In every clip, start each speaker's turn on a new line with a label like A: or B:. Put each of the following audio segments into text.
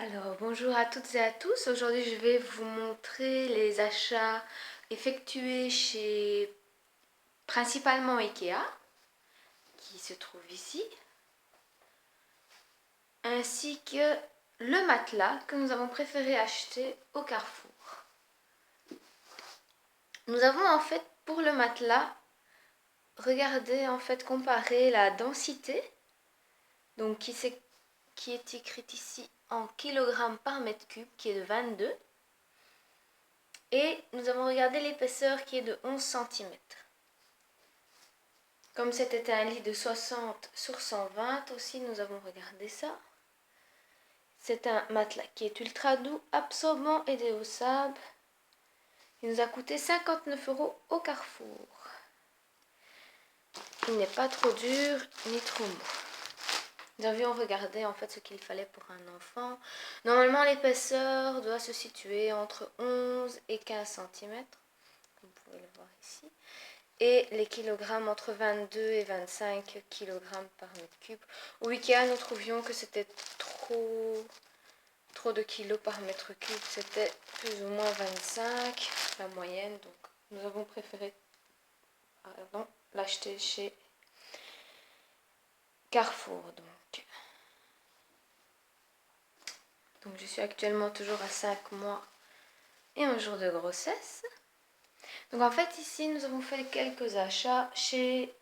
A: Alors bonjour à toutes et à tous, aujourd'hui je vais vous montrer les achats effectués chez principalement Ikea, qui se trouve ici, ainsi que le matelas que nous avons préféré acheter au Carrefour. Nous avons en fait pour le matelas regardé comparé la densité, donc qui est écrite ici en kilogrammes par mètre cube, qui est de 22. Et nous avons regardé l'épaisseur qui est de 11 cm. Comme c'était un lit de 60 sur 120 aussi, nous avons regardé ça. C'est un matelas qui est ultra doux, absorbant et déhaussable. Il nous a coûté 59 € au Carrefour. Il n'est pas trop dur ni trop mou. Nous avions regardé en fait ce qu'il fallait pour un enfant. Normalement, l'épaisseur doit se situer entre 11 et 15 cm, comme vous pouvez le voir ici. Et les kilogrammes entre 22 et 25 kg par mètre cube. Au Ikea, nous trouvions que c'était trop de kilos par mètre cube. C'était plus ou moins 25, la moyenne. Donc, nous avons préféré l'acheter chez Carrefour. Donc, je suis actuellement toujours à 5 mois et un jour de grossesse. Donc en fait ici nous avons fait quelques achats chez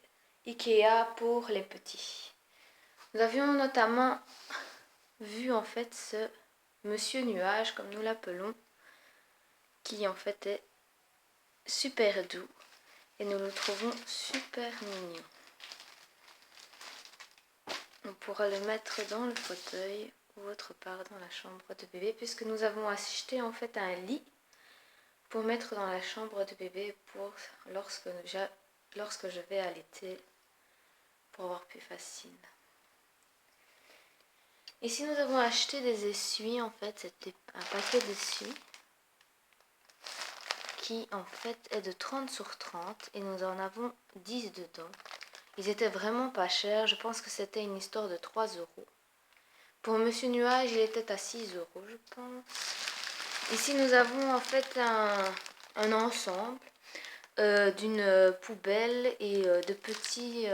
A: Ikea pour les petits. Nous avions notamment vu en fait ce Monsieur Nuage comme nous l'appelons, qui en fait est super doux et nous le trouvons super mignon. On pourra le mettre dans le fauteuil ou autre part dans la chambre de bébé, puisque nous avons acheté en fait un lit pour mettre dans la chambre de bébé pour lorsque je vais allaiter, pour avoir plus facile. Ici nous avons acheté des essuies, en fait c'était un paquet d'essuies qui en fait est de 30 sur 30 et nous en avons 10 dedans. Ils étaient vraiment pas chers, je pense que c'était une histoire de 3 €. Pour Monsieur Nuage il était à 6 € je pense. Ici nous avons en fait un ensemble d'une poubelle et de petits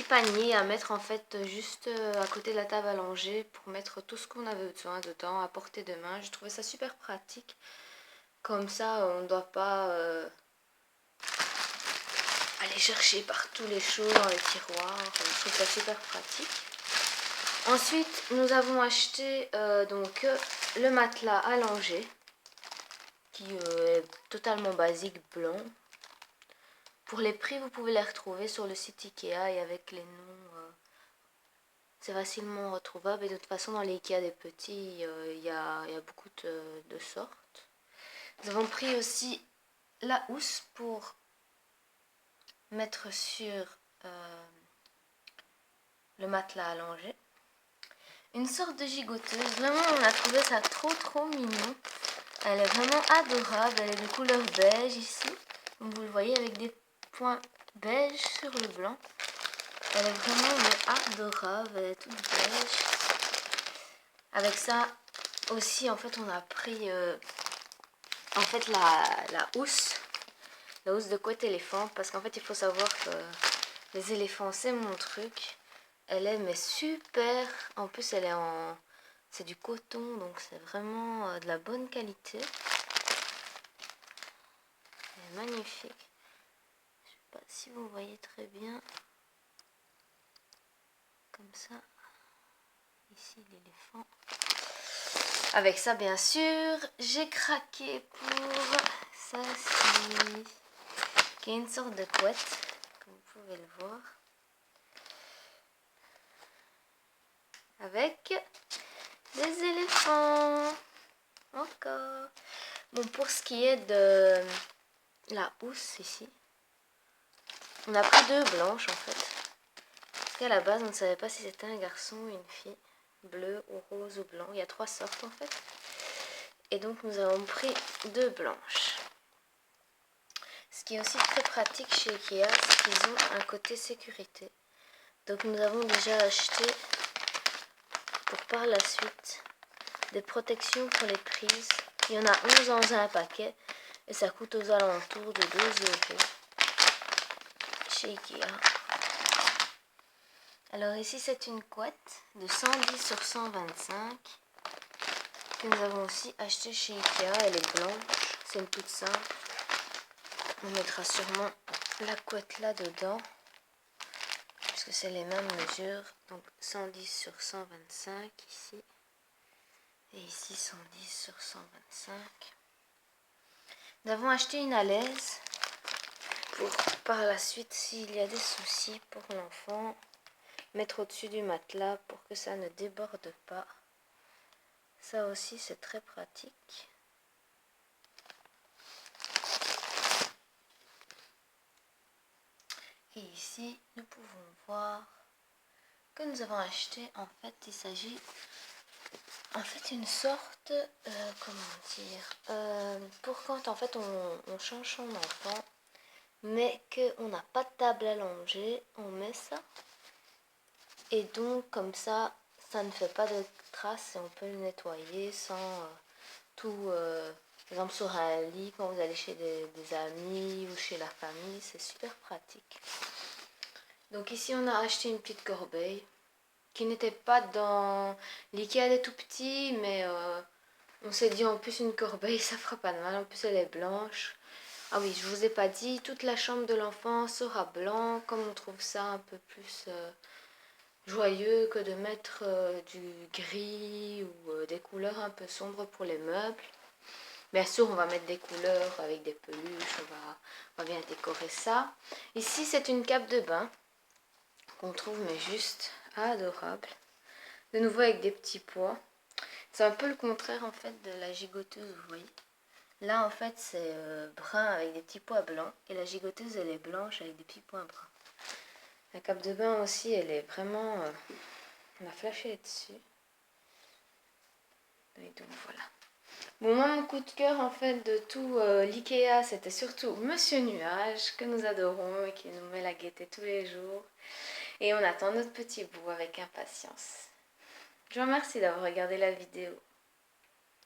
A: paniers à mettre en fait juste à côté de la table à langer pour mettre tout ce qu'on avait besoin dedans à portée de main. Je trouvais ça super pratique. Comme ça, on ne doit pas aller chercher par tous les choses dans les tiroirs. Je trouve ça super pratique. Ensuite, nous avons acheté donc le matelas à langer qui est totalement basique, blanc. Pour les prix, vous pouvez les retrouver sur le site Ikea et avec les noms, c'est facilement retrouvable. Et de toute façon, dans les Ikea des petits, il y a beaucoup de sortes. Nous avons pris aussi la housse pour mettre sur le matelas à langer. Une sorte de gigoteuse. Vraiment, on a trouvé ça trop mignon. Elle est vraiment adorable. Elle est de couleur beige ici. Comme vous le voyez, avec des points beige sur le blanc. Elle est vraiment adorable. Elle est toute beige. Avec ça aussi, en fait, on a pris en fait la housse de couette éléphant. Parce qu'en fait, il faut savoir que les éléphants, c'est mon truc. Elle est mais super. En plus, elle est c'est du coton, donc c'est vraiment de la bonne qualité. Elle est magnifique. Je sais pas si vous voyez très bien. Comme ça. Ici, l'éléphant. Avec ça, bien sûr, j'ai craqué pour celle-ci, qui est une sorte de couette, comme vous pouvez le voir. Avec des éléphants. Encore. Bon, pour ce qui est de la housse ici, on a pris 2 blanches en fait. Parce qu'à la base, on ne savait pas si c'était un garçon ou une fille. Bleu ou rose ou blanc. Il y a 3 sortes en fait. Et donc, nous avons pris 2 blanches. Ce qui est aussi très pratique chez Ikea, c'est qu'ils ont un côté sécurité. Donc, nous avons déjà acheté pour par la suite des protections pour les prises. Il y en a 11 dans un paquet et ça coûte aux alentours de 2 € chez Ikea. Alors ici c'est une couette de 110 sur 125 que nous avons aussi acheté chez Ikea. Elle est blanche, c'est une toute simple. On mettra sûrement la couette là dedans puisque c'est les mêmes mesures. Donc 110 sur 125 ici et ici 110 sur 125. Nous avons acheté une alaise pour par la suite, s'il y a des soucis pour l'enfant, mettre au-dessus du matelas pour que ça ne déborde pas. Ça aussi c'est très pratique. Et ici nous pouvons voir que nous avons acheté, en fait il s'agit une sorte comment dire, pour quand en fait on change son enfant mais qu'on n'a pas de table à longer, on met ça et donc comme ça ne fait pas de traces et on peut le nettoyer sans tout, par exemple sur un lit quand vous allez chez des amis ou chez la famille, c'est super pratique. Donc ici on a acheté une petite corbeille qui n'était pas dans l'Ikea des tout petits, mais on s'est dit en plus une corbeille ça fera pas de mal, en plus elle est blanche. Ah oui, je vous ai pas dit, toute la chambre de l'enfant sera blanc, comme on trouve ça un peu plus joyeux que de mettre du gris ou des couleurs un peu sombres pour les meubles. Bien sûr, on va mettre des couleurs avec des peluches, on va bien décorer ça. Ici, c'est une cape de bain qu'on trouve mais juste adorable. De nouveau avec des petits pois. C'est un peu le contraire en fait de la gigoteuse, vous voyez. Là en fait c'est brun avec des petits pois blancs et la gigoteuse elle est blanche avec des petits pois bruns. La cape de bain aussi elle est vraiment... on a flashé dessus. Et donc voilà. Bon, moi mon coup de cœur en fait de tout l'Ikea c'était surtout Monsieur Nuage que nous adorons et qui nous met la gaieté tous les jours. Et on attend notre petit bout avec impatience. Je vous remercie d'avoir regardé la vidéo.